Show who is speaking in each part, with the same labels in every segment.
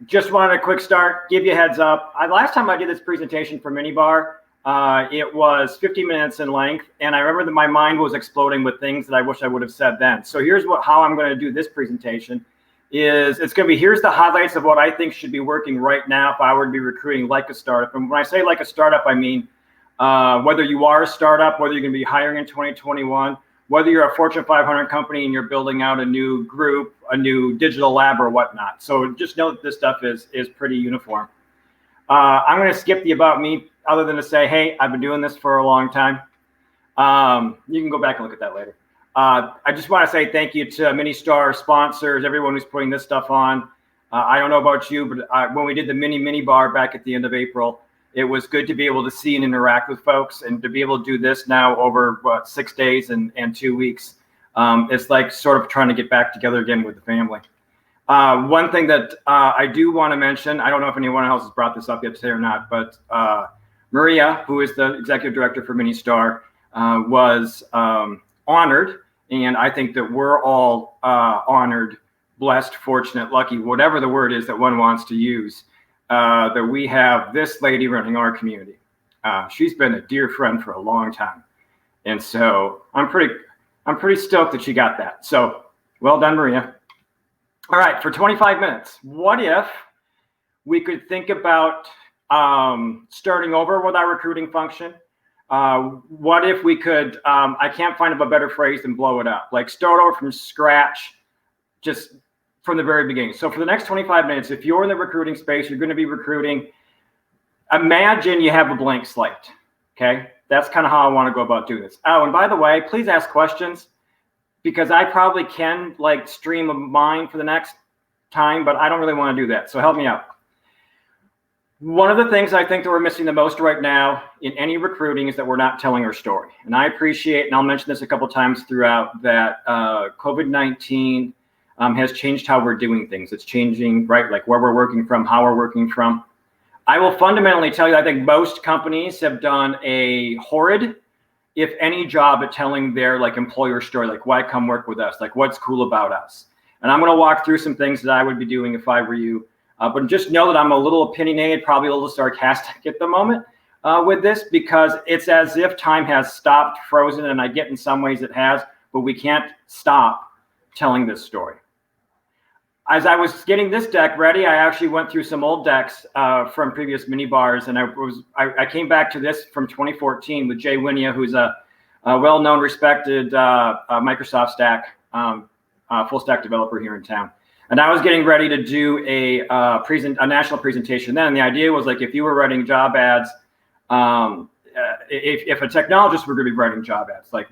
Speaker 1: Just wanted a quick start, give you a heads up. Last time I did this presentation for Minnebar, it was 50 minutes in length, and I remember that my mind was exploding with things that I wish I would have said then. So here's how I'm going to do this presentation. It's going to be, here's the highlights of what I think should be working right now if I were to be recruiting like a startup. And when I say like a startup, I mean whether you are a startup, whether you're going to be hiring in 2021, whether you're a Fortune 500 company and you're building out a new group, a new digital lab or whatnot. So just know that this stuff is pretty uniform. I'm going to skip the about me other than to say, hey, I've been doing this for a long time. You can go back and look at that later. I just want to say thank you to Ministar sponsors, everyone who's putting this stuff on. I don't know about you, but when we did the mini bar back at the end of April, it was good to be able to see and interact with folks, and to be able to do this now over 6 days and 2 weeks. It's like sort of trying to get back together again with the family. One thing that I do want to mention, I don't know if anyone else has brought this up yet today or not, but Maria, who is the executive director for Ministar, was honored. And I think that we're all honored, blessed, fortunate, lucky, whatever the word is that one wants to use, that we have this lady running our community. She's been a dear friend for a long time. And so I'm pretty stoked that she got that. So well done, Maria. All right, for 25 minutes, what if we could think about starting over with our recruiting function? What if we could, I can't find a better phrase than blow it up, like start over from scratch, just from the very beginning. So for the next 25 minutes, if you're in the recruiting space, you're going to be recruiting, imagine you have a blank slate, okay? That's kind of how I want to go about doing this. Oh, and by the way, please ask questions, because I probably can like stream of mine for the next time, but I don't really want to do that. So help me out. One of the things I think that we're missing the most right now in any recruiting is that we're not telling our story. And I appreciate, and I'll mention this a couple times throughout, that COVID-19 has changed how we're doing things. It's changing, right? Like where we're working from, how we're working from. I will fundamentally tell you, I think most companies have done a horrid, if any, job at telling their like employer story, like why come work with us? Like what's cool about us? And I'm going to walk through some things that I would be doing if I were you. But just know that I'm a little opinionated, probably a little sarcastic at the moment with this, because it's as if time has stopped, frozen, and I get in some ways it has, but we can't stop telling this story. As I was getting this deck ready, I actually went through some old decks from previous mini bars, and I came back to this from 2014 with Jay Winia, who's a well-known, respected Microsoft stack, full stack developer here in town. And I was getting ready to do a national presentation then. And the idea was like, if you were writing job ads, if a technologist were going to be writing job ads, like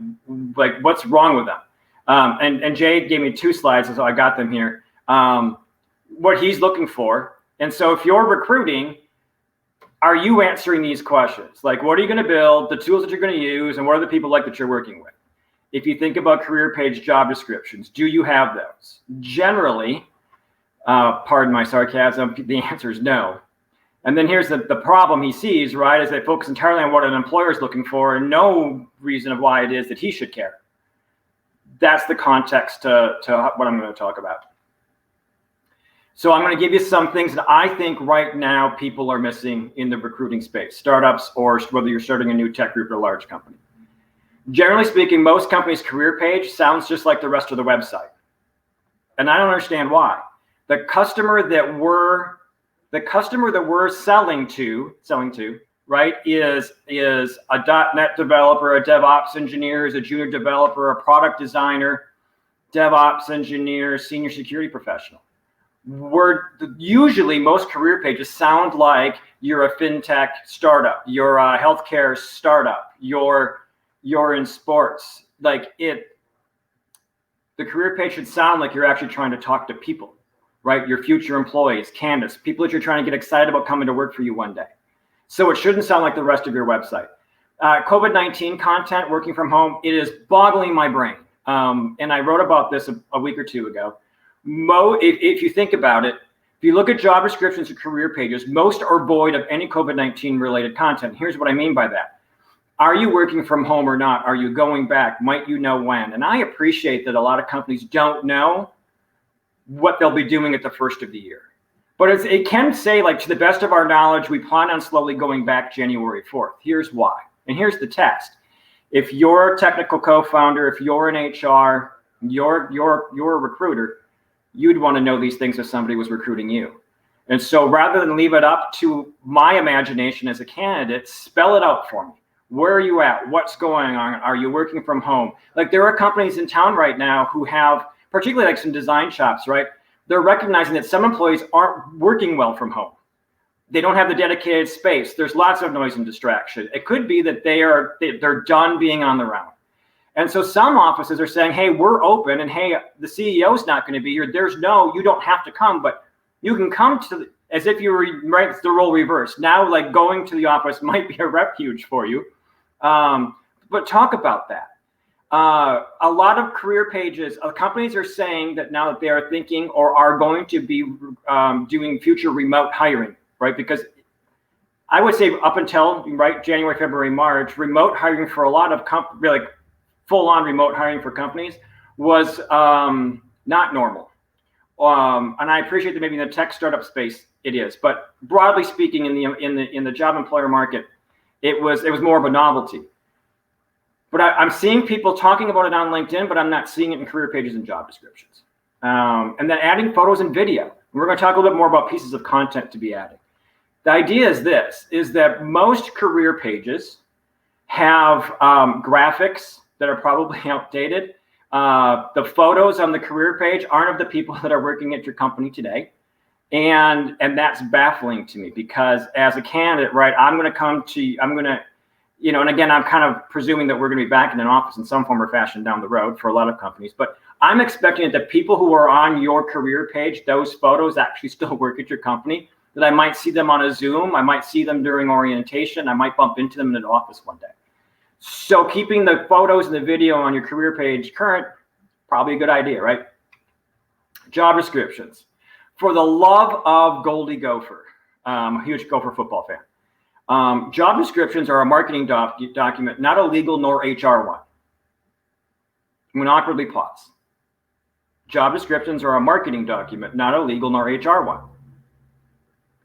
Speaker 1: what's wrong with them? And Jay gave me 2 slides, so I got them here. What he's looking for. And so if you're recruiting, are you answering these questions? Like, what are you going to build, the tools that you're going to use, and what are the people like that you're working with? If you think about career page job descriptions, do you have those? Generally, pardon my sarcasm, the answer is no. And then here's the problem he sees, right, is they focus entirely on what an employer is looking for and no reason of why it is that he should care. That's the context to what I'm going to talk about. So I'm going to give you some things that I think right now people are missing in the recruiting space, startups, or whether you're starting a new tech group or a large company. Generally speaking, most companies' career page sounds just like the rest of the website. And I don't understand why. The customer that we're selling to, right, is a .NET developer, a DevOps engineer, is a junior developer, a product designer, DevOps engineer, senior security professional. Usually most career pages sound like you're a fintech startup, you're a healthcare startup, you're in sports. Like the career page should sound like you're actually trying to talk to people, right? Your future employees, candidates, people that you're trying to get excited about coming to work for you one day. So it shouldn't sound like the rest of your website. COVID-19 content, working from home, it is boggling my brain. And I wrote about this a week or 2 ago. If you think about it, if you look at job descriptions and career pages, most are void of any COVID-19 related content. Here's what I mean by that. Are you working from home or not? Are you going back? Might you know when? And I appreciate that a lot of companies don't know what they'll be doing at the first of the year. But it can say, like, to the best of our knowledge, we plan on slowly going back January 4th. Here's why. And here's the text. If you're a technical co-founder, if you're in HR, you're a recruiter, you'd want to know these things if somebody was recruiting you. And so rather than leave it up to my imagination as a candidate, spell it out for me. Where are you at? What's going on? Are you working from home? Like, there are companies in town right now who have, particularly like some design shops, right? They're recognizing that some employees aren't working well from home. They don't have the dedicated space. There's lots of noise and distraction. It could be that they're done being on the round. And so some offices are saying, hey, we're open, and hey, the CEO's not going to be here. You don't have to come, but you can come to, as if you were right, the role reversed. Now, like, going to the office might be a refuge for you. But talk about that. A lot of career pages, companies are saying that now that they are thinking or are going to be doing future remote hiring, right? Because I would say up until January, February, March, remote hiring for a lot of like full-on remote hiring for companies was not normal. And I appreciate that maybe in the tech startup space it is, but broadly speaking, in the job employer market, it was more of a novelty. But I'm seeing people talking about it on LinkedIn, but I'm not seeing it in career pages and job descriptions. And then adding photos and video. We're going to talk a little bit more about pieces of content to be added. The idea is that most career pages have graphics that are probably outdated. The photos on the career page aren't of the people that are working at your company today. And that's baffling to me, because as a candidate, right, I'm going to and again, I'm kind of presuming that we're going to be back in an office in some form or fashion down the road for a lot of companies, but I'm expecting that the people who are on your career page, those photos actually still work at your company, that I might see them on a Zoom, I might see them during orientation, I might bump into them in an office one day. So keeping the photos and the video on your career page current, probably a good idea, right? Job descriptions. For the love of Goldie Gopher, I'm a huge Gopher football fan. Job descriptions are a marketing document, not a legal nor HR one. I'm going to awkwardly pause. Job descriptions are a marketing document, not a legal nor HR one.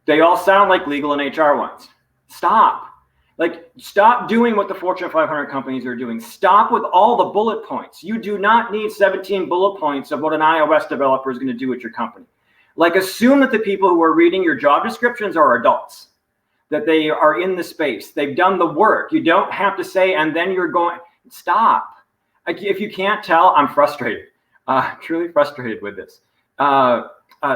Speaker 1: They all sound like legal and HR ones. Stop. Stop doing what the Fortune 500 companies are doing. Stop with all the bullet points. You do not need 17 bullet points of what an iOS developer is going to do at your company. Assume that the people who are reading your job descriptions are adults, that they are in the space. They've done the work. You don't have to say, and then you're going, stop. If you can't tell, I'm frustrated, truly frustrated with this.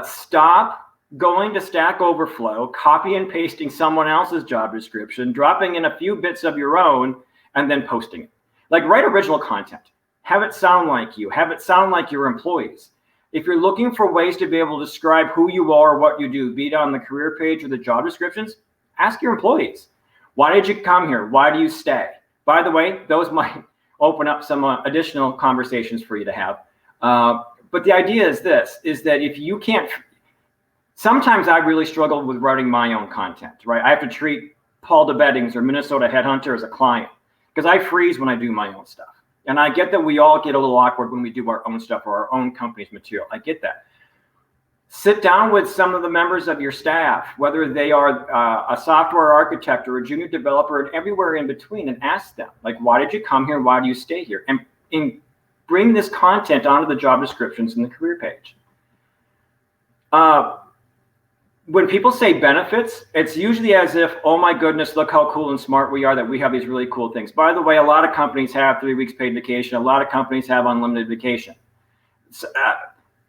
Speaker 1: Stop going to Stack Overflow, copy and pasting someone else's job description, dropping in a few bits of your own, and then posting it. Write original content. Have it sound like you. Have it sound like your employees. If you're looking for ways to be able to describe who you are, what you do, be it on the career page or the job descriptions, ask your employees. Why did you come here? Why do you stay? By the way, those might open up some additional conversations for you to have. But the idea is this, is that if you can't, sometimes I really struggle with writing my own content, right? I have to treat Paul DeBettignies or Minnesota Headhunter as a client, because I freeze when I do my own stuff. And I get that we all get a little awkward when we do our own stuff or our own company's material. I get that. Sit down with some of the members of your staff, whether they are a software architect or a junior developer and everywhere in between, and ask them, why did you come here? Why do you stay here? And bring this content onto the job descriptions in the career page. When people say benefits, it's usually as if, oh my goodness, look how cool and smart we are that we have these really cool things. By the way, a lot of companies have 3 weeks paid vacation. A lot of companies have unlimited vacation.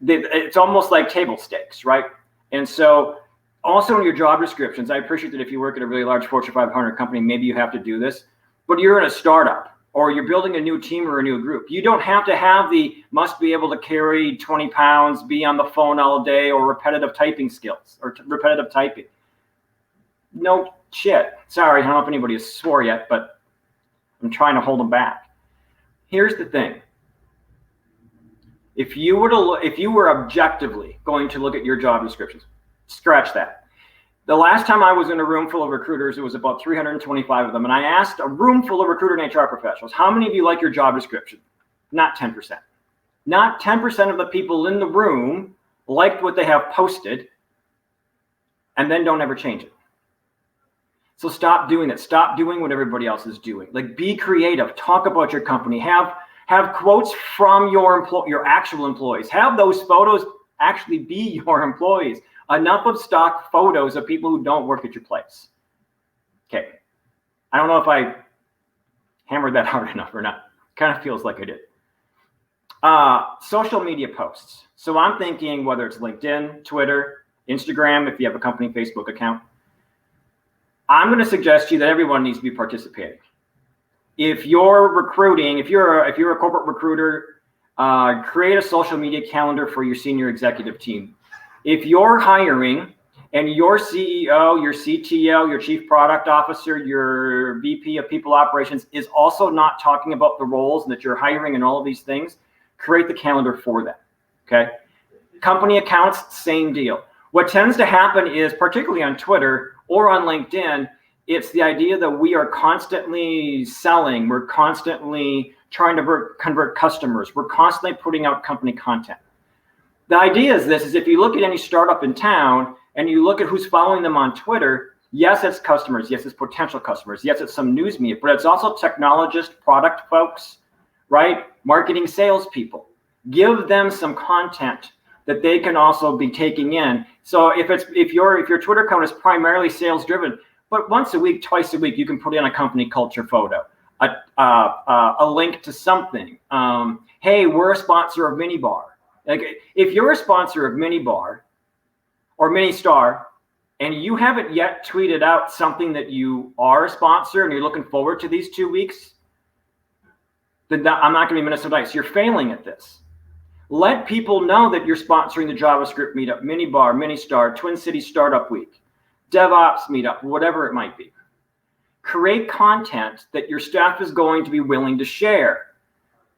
Speaker 1: It's almost like table stakes, right? And so also in your job descriptions, I appreciate that if you work at a really large Fortune 500 company, maybe you have to do this, but you're in a startup or you're building a new team or a new group. You don't have to have must be able to carry 20 pounds, be on the phone all day, or repetitive typing skills or repetitive typing. No shit. Sorry, I don't know if anybody has swore yet, but I'm trying to hold them back. Here's the thing. If you were objectively going to look at your job descriptions, scratch that. The last time I was in a room full of recruiters, it was about 325 of them. And I asked a room full of recruiter and HR professionals, how many of you like your job description? Not 10%. Not 10% of the people in the room liked what they have posted. and then don't ever change it. So stop doing that. Stop doing what everybody else is doing. Like, be creative. Talk about your company. Have quotes from your actual employees. Have those photos actually be your employees. Enough of stock photos of people who don't work at your place. Okay. I don't know if I hammered that hard enough or not. Kind of feels like I did. Social media posts. So I'm thinking whether it's LinkedIn, Twitter, Instagram, if you have a company Facebook account, I'm going to suggest to you that everyone needs to be participating. If you're recruiting, if you're a corporate recruiter, create a social media calendar for your senior executive team. If you're hiring and your CEO, your CTO, your chief product officer, your VP of people operations is also not talking about the roles and that you're hiring and all of these things, create the calendar for them. Okay. Company accounts, same deal. What tends to happen is, particularly on Twitter or on LinkedIn, it's the idea that we are constantly selling. We're constantly trying to convert customers. We're constantly putting out company content. The idea is this: is if you look at any startup in town and you look at who's following them on Twitter, yes, it's customers. Yes, it's potential customers. Yes, it's some news media, but it's also technologists, product folks, right? Marketing salespeople. Give them some content that they can also be taking in. So if your Twitter account is primarily sales driven, but once a week, twice a week, you can put in a company culture photo, a link to something. Hey, we're a sponsor of Minnebar. Like, if you're a sponsor of Minnebar or Ministar, and you haven't yet tweeted out something that you are a sponsor and you're looking forward to these 2 weeks, then I'm not going to be Minnesota nice. You're failing at this. Let people know that you're sponsoring the JavaScript meetup, Minnebar, Ministar, Twin Cities Startup Week, DevOps meetup, whatever it might be. Create content that your staff is going to be willing to share.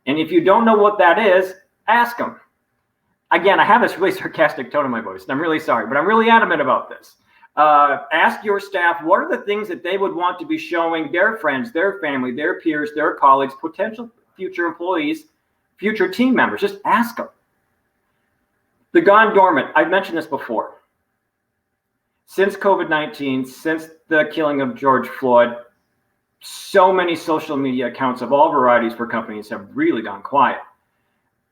Speaker 1: And if you don't know what that is, ask them. Again, I have this really sarcastic tone in my voice, and I'm really sorry, but I'm really adamant about this. Ask your staff, what are the things that they would want to be showing their friends, their family, their peers, their colleagues, potential future employees, future team members? Just ask them. The gone dormant. I've mentioned this before. Since COVID-19, since the killing of George Floyd, so many social media accounts of all varieties for companies have really gone quiet.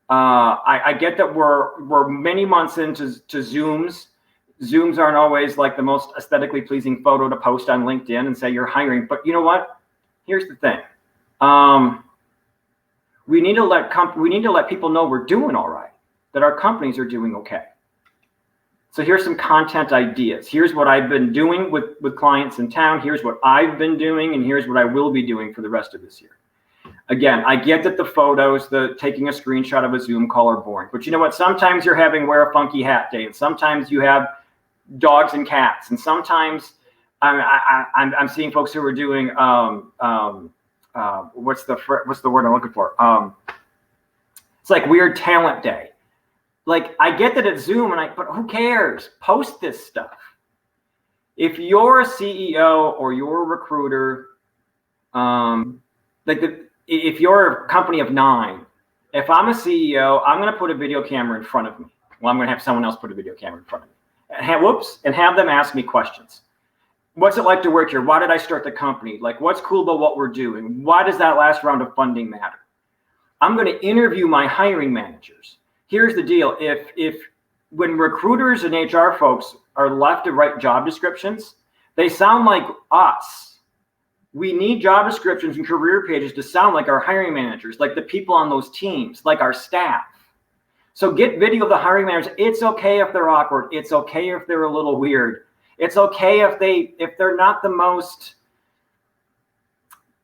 Speaker 1: I get that we're many months into Zooms. Zooms aren't always like the most aesthetically pleasing photo to post on LinkedIn and say you're hiring. But you know what? Here's the thing. We need to let people know we're doing all right, that our companies are doing okay. So here's some content ideas. Here's what I've been doing with clients in town. Here's what I've been doing, and here's what I will be doing for the rest of this year. Again, I get that the photos, the taking a screenshot of a Zoom call are boring, but you know what? Sometimes you're having wear a funky hat day, and sometimes you have dogs and cats, and sometimes I'm seeing folks who are doing what's the word I'm looking for? It's like weird talent day. Like, I get that it's Zoom, but who cares? Post this stuff. If you're a CEO or you're a recruiter, if you're a company of 9, if I'm a CEO, I'm going to put a video camera in front of me. Well, I'm going to have someone else put a video camera in front of me. And have them ask me questions. What's it like to work here? Why did I start the company? Like, what's cool about what we're doing? Why does that last round of funding matter? I'm going to interview my hiring managers. Here's the deal. If when recruiters and HR folks are left to write job descriptions, they sound like us. We need job descriptions and career pages to sound like our hiring managers, like the people on those teams, like our staff. So get video of the hiring managers. It's okay if they're awkward. It's okay if they're a little weird. It's okay if they're not the most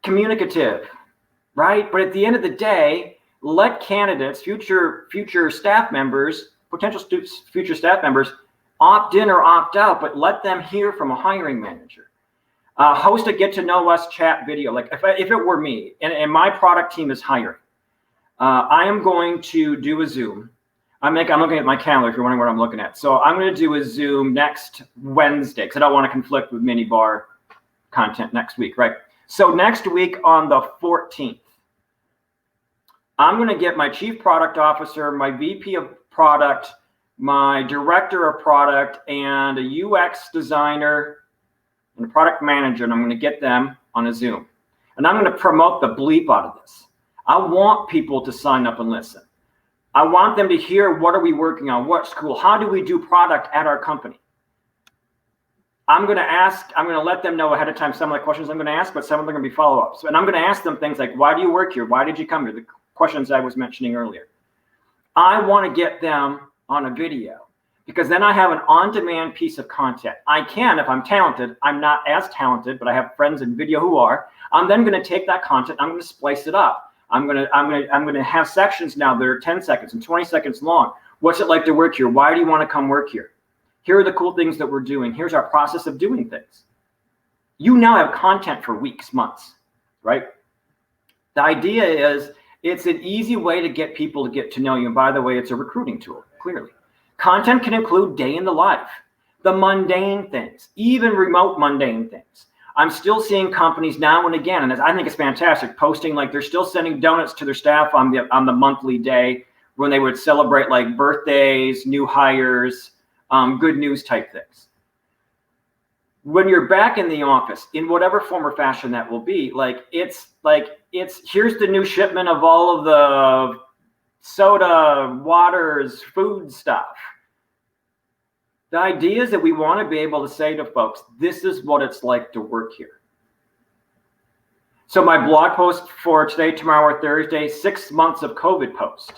Speaker 1: communicative, right? But at the end of the day, let candidates, future staff members, potential future staff members, opt in or opt out, but let them hear from a hiring manager. Host a get to know us chat video. Like if it were me and my product team is hiring, I am going to do a Zoom. I'm looking at my calendar if you're wondering what I'm looking at. So I'm going to do a Zoom next Wednesday because I don't want to conflict with Minnebar content next week, right? So next week on the 14th, I'm going to get my chief product officer, my VP of product, my director of product, and a UX designer and a product manager, and I'm going to get them on a Zoom. And I'm going to promote the bleep out of this. I want people to sign up and listen. I want them to hear, what are we working on? What's cool? How do we do product at our company? I'm going to let them know ahead of time some of the questions I'm going to ask, but some of them are going to be follow-ups. And I'm going to ask them things like, why do you work here? Why did you come here? The questions I was mentioning earlier. I want to get them on a video because then I have an on-demand piece of content. I can, if I'm talented. I'm not as talented, but I have friends in video who are. I'm then going to take that content. I'm going to splice it up. I'm going to have sections now that are 10 seconds and 20 seconds long. What's it like to work here? Why do you want to come work here? Here are the cool things that we're doing. Here's our process of doing things. You now have content for weeks, months, right? The idea is it's an easy way to get people to get to know you. And by the way, it's a recruiting tool, clearly. Content can include day in the life, the mundane things, even remote mundane things. I'm still seeing companies now and again, and I think it's fantastic, posting like they're still sending donuts to their staff on the monthly day when they would celebrate like birthdays, new hires, good news type things. When you're back in the office, in whatever form or fashion that will be, it's here's the new shipment of all of the soda, waters, food stuff. The idea is that we want to be able to say to folks, this is what it's like to work here. So my blog post for today, tomorrow, or Thursday, 6 months of COVID post.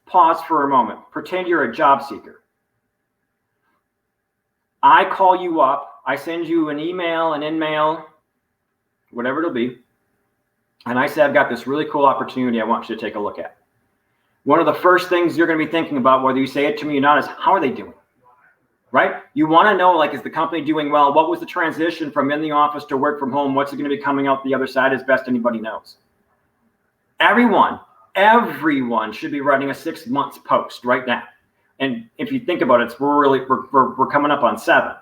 Speaker 1: Pause for a moment. Pretend you're a job seeker. I call you up. I send you an email, an in-mail, whatever it'll be. And I say, I've got this really cool opportunity I want you to take a look at. One of the first things you're going to be thinking about, whether you say it to me or not, is how are they doing? Right? You want to know, like, is the company doing well? What was the transition from in the office to work from home? What's it going to be coming out the other side as best anybody knows? Everyone should be writing a 6 months post right now. And if you think about it, we're coming up on 7.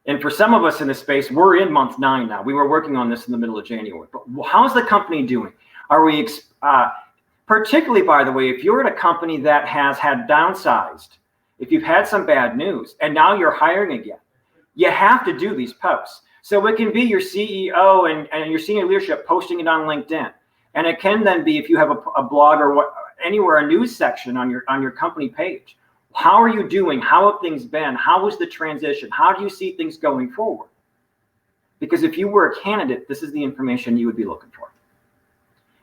Speaker 1: And for some of us in this space, we're in month 9 now. We were working on this in the middle of January. But how's the company doing? Are we, particularly, by the way, if you're at a company that has had downsized, if you've had some bad news, and now you're hiring again, you have to do these posts. So it can be your CEO and your senior leadership posting it on LinkedIn. And it can then be, if you have a blog or anywhere, a news section on your company page. How are you doing? How have things been? How was the transition? How do you see things going forward? Because if you were a candidate, this is the information you would be looking for.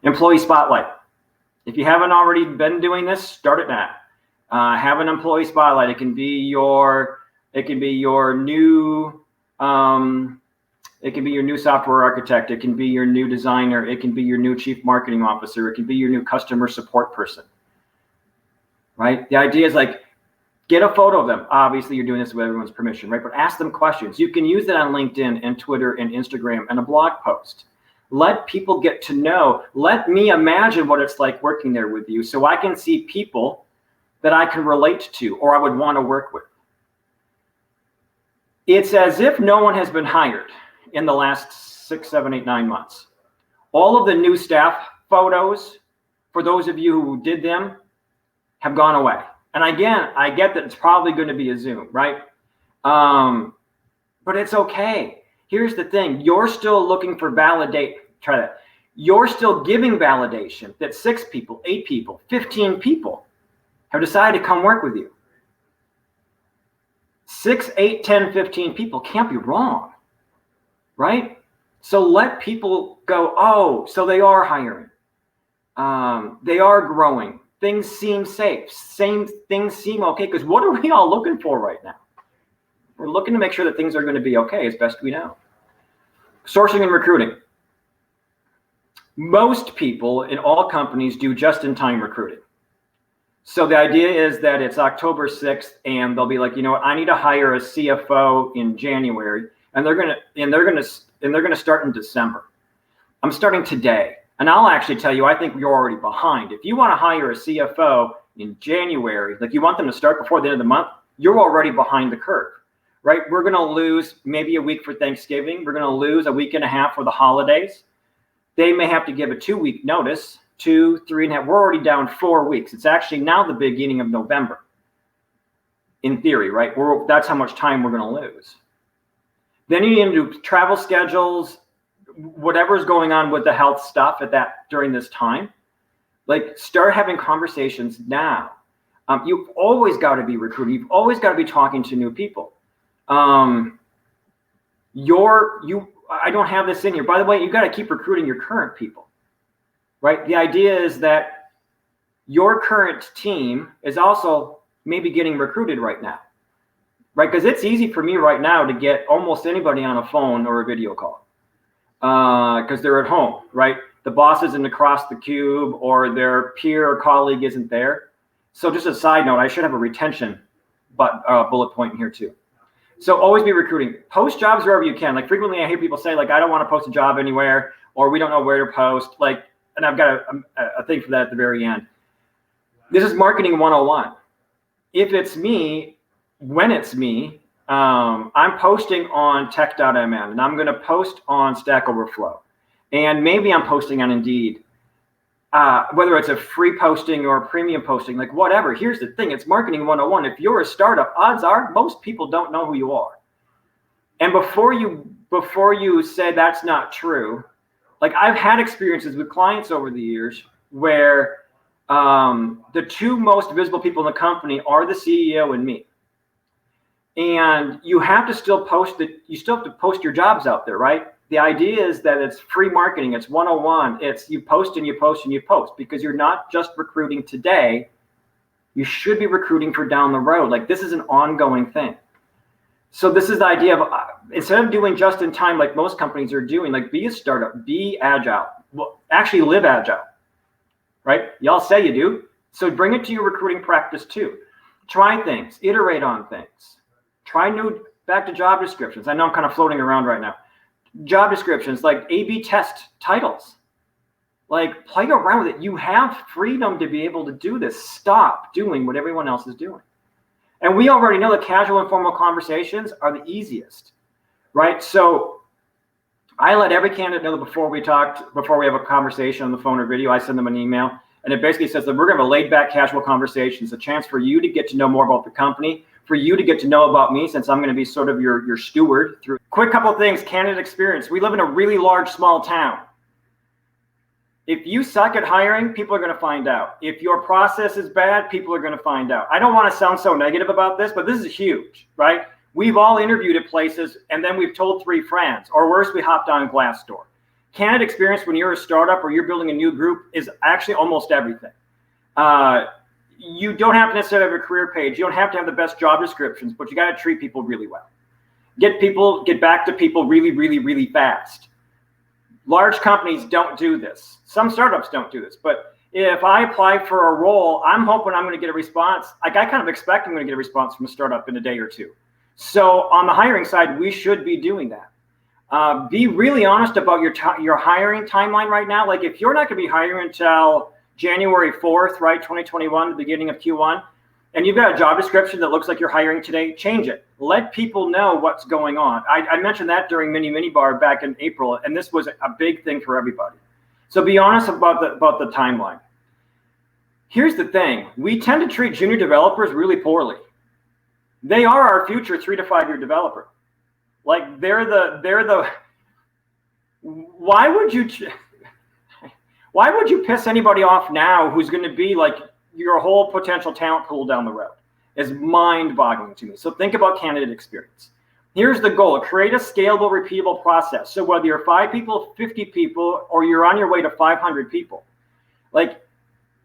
Speaker 1: Employee spotlight. If you haven't already been doing this, start it now. Have an employee spotlight. It can be your new software architect. It can be your new designer. It can be your new chief marketing officer. It can be your new customer support person. Right? The idea is like, get a photo of them. Obviously, you're doing this with everyone's permission, right? But ask them questions. You can use that on LinkedIn and Twitter and Instagram and a blog post. Let people get to know. Let me imagine what it's like working there with you so I can see people that I can relate to or I would want to work with. It's as if no one has been hired in the last 6, 7, 8, 9 months. All of the new staff photos, for those of you who did them, have gone away. And again, I get that it's probably going to be a Zoom, right? But it's okay. Here's the thing. You're still looking for validate. Try that. You're still giving validation that 6 people, 8 people, 15 people have decided to come work with you. 6, 8, 10, 15 people can't be wrong, right? So let people go, oh, so they are hiring. They are growing. Things seem safe. Things seem okay. Because what are we all looking for right now? We're looking to make sure that things are going to be okay as best we know. Sourcing and recruiting. Most people in all companies do just-in-time recruiting. So the idea is that it's October 6th, and they'll be like, you know what? I need to hire a CFO in January, and they're gonna start in December. I'm starting today. And I'll actually tell you, I think you're already behind. If you want to hire a CFO in January, like you want them to start before the end of the month, you're already behind the curve, right? We're going to lose maybe a week for Thanksgiving. We're going to lose a week and a half for the holidays. They may have to give a 2-week notice 2, 3.5. We're already down 4 weeks. It's actually now the beginning of November. In theory, right? That's how much time we're going to lose. Then you need to do travel schedules, whatever's going on with the health stuff during this time. Like, start having conversations now. You've always got to be recruiting. You've always got to be talking to new people. I don't have this in here. By the way, you got to keep recruiting your current people, right? The idea is that your current team is also maybe getting recruited right now, right? Because it's easy for me right now to get almost anybody on a phone or a video call because they're at home, right? The boss isn't across the cube or their peer or colleague isn't there. So just a side note, I should have a retention bullet point in here too. So always be recruiting. Post jobs wherever you can. Like, frequently I hear people say, like, I don't want to post a job anywhere, or we don't know where to post. Like, and I've got a thing for that at the very end. This is marketing 101. If it's me, when it's me, I'm posting on tech.mn, and I'm going to post on Stack Overflow. And maybe I'm posting on Indeed, whether it's a free posting or a premium posting, like whatever. Here's the thing. It's marketing 101. If you're a startup, odds are most people don't know who you are. And before you say that's not true, like, I've had experiences with clients over the years where the two most visible people in the company are the CEO and me. And you have to still you still have to post your jobs out there, right? The idea is that it's free marketing. It's 101. It's you post and you post and you post, because you're not just recruiting today. You should be recruiting for down the road. Like, this is an ongoing thing. So this is the idea of, instead of doing just in time like most companies are doing, like, be a startup, be agile. Well, actually live agile, right? Y'all say you do. So bring it to your recruiting practice too. Try things, iterate on things. Back to job descriptions. I know I'm kind of floating around right now. Job descriptions, like A/B test titles. Like, play around with it. You have freedom to be able to do this. Stop doing what everyone else is doing. And we already know that casual informal conversations are the easiest, right? So I let every candidate know that before we have a conversation on the phone or video, I send them an email. And it basically says that we're going to have a laid back casual conversation. It's a chance for you to get to know more about the company, for you to get to know about me, since I'm going to be sort of your steward through. Quick couple of things, candidate experience. We live in a really large, small town. If you suck at hiring, people are going to find out. If your process is bad, people are going to find out. I don't want to sound so negative about this, but this is huge, right? We've all interviewed at places, and then we've told 3 friends, or worse, we hopped on Glassdoor. Candidate experience when you're a startup or you're building a new group is actually almost everything. You don't have to necessarily have a career page. You don't have to have the best job descriptions, but you got to treat people really well. Get back to people really, really, really fast. Large companies don't do this. Some startups don't do this. But if I apply for a role, I'm hoping I'm going to get a response. Like, I kind of expect I'm going to get a response from a startup in a day or 2. So on the hiring side, we should be doing that. Be really honest about your hiring timeline right now. Like, if you're not going to be hiring until January 4th, right, 2021, the beginning of Q1, and you've got a job description that looks like you're hiring today, change it. Let people know what's going on. I mentioned that during Minnebar back in April, and this was a big thing for everybody. So be honest about the timeline. Here's the thing. We tend to treat junior developers really poorly. They are our future 3 to 5 year developer. Like, they're the why would you piss anybody off now who's going to be like your whole potential talent pool down the road? Is mind-boggling to me. So think about candidate experience. Here's the goal: create a scalable, repeatable process. So whether you're 5 people, 50 people, or you're on your way to 500 people, like,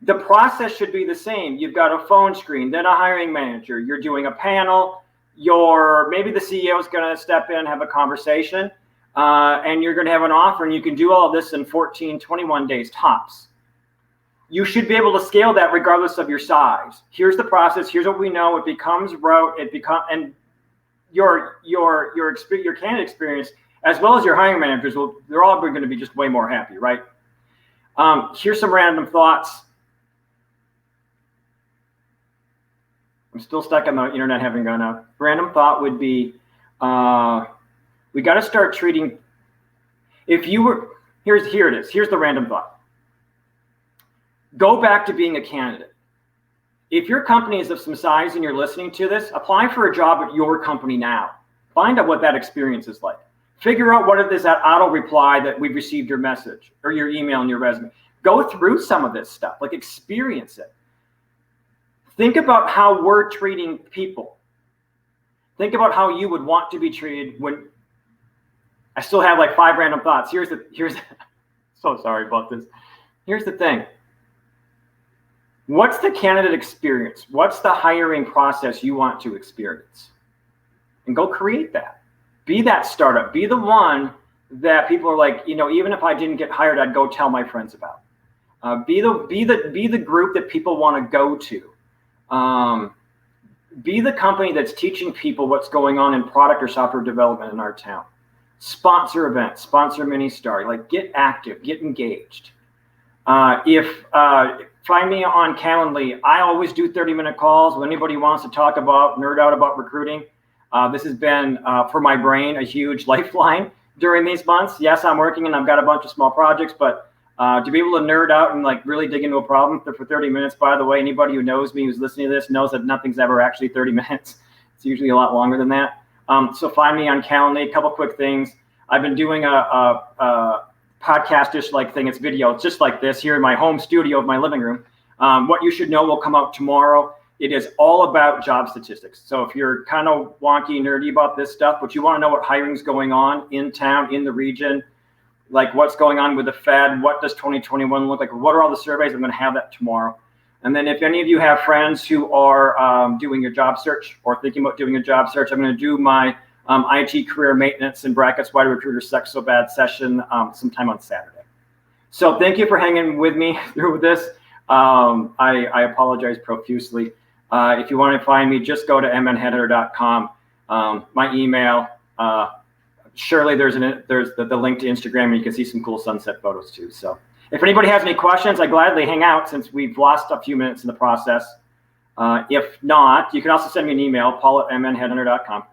Speaker 1: the process should be the same. You've got a phone screen, then a hiring manager. You're doing a panel. Maybe the CEO is going to step in, have a conversation, and you're going to have an offer, and you can do all of this in 14, 21 days tops. You should be able to scale that regardless of your size. Here's the process. Here's what we know. It becomes rote. And your candidate experience, as well as your hiring managers, they're all going to be just way more happy, right? Here's some random thoughts. I'm still stuck on the internet having gone out. Random thought would be, we got to start treating, here it is. Here's the random thought. Go back to being a candidate. If your company is of some size and you're listening to this, apply for a job at your company now. Find out what that experience is like. Figure out what it is that auto reply that we've received your message or your email and your resume. Go through some of this stuff, like experience it. Think about how we're treating people. Think about how you would want to be treated when I still have like 5 random thoughts. Here's so sorry about this. Here's the thing. What's the candidate experience? What's the hiring process you want to experience? And go create that. Be that startup. Be the one that people are like, even if I didn't get hired, I'd go tell my friends about. Be the group that people want to go to. Be the company that's teaching people what's going on in product or software development in our town. Sponsor events, sponsor Mini-Star, like get active, get engaged. Find me on Calendly. I always do 30-minute calls when anybody wants to talk about, nerd out about recruiting. This has been, for my brain, a huge lifeline during these months. Yes, I'm working and I've got a bunch of small projects, but to be able to nerd out and like really dig into a problem for 30 minutes, by the way, anybody who knows me, who's listening to this, knows that nothing's ever actually 30 minutes. It's usually a lot longer than that. So find me on Calendly. A couple quick things. I've been doing a podcast-ish like thing. It's video. It's just like this here in my home studio of my living room. What you should know will come out tomorrow. It is all about job statistics. So if you're kind of wonky, nerdy about this stuff, but you want to know what hiring's going on in town, in the region, like what's going on with the Fed, what does 2021 look like, what are all the surveys, I'm going to have that tomorrow. And then if any of you have friends who are doing your job search or thinking about doing a job search, I'm going to do my IT career maintenance in brackets, why do recruiters suck so bad session sometime on Saturday. So thank you for hanging with me through this. I apologize profusely. If you want to find me, just go to mnheadhunter.com. My email, surely there's the link to Instagram, and you can see some cool sunset photos too. So if anybody has any questions, I gladly hang out since we've lost a few minutes in the process. If not, you can also send me an email, paul@mnheadhunter.com.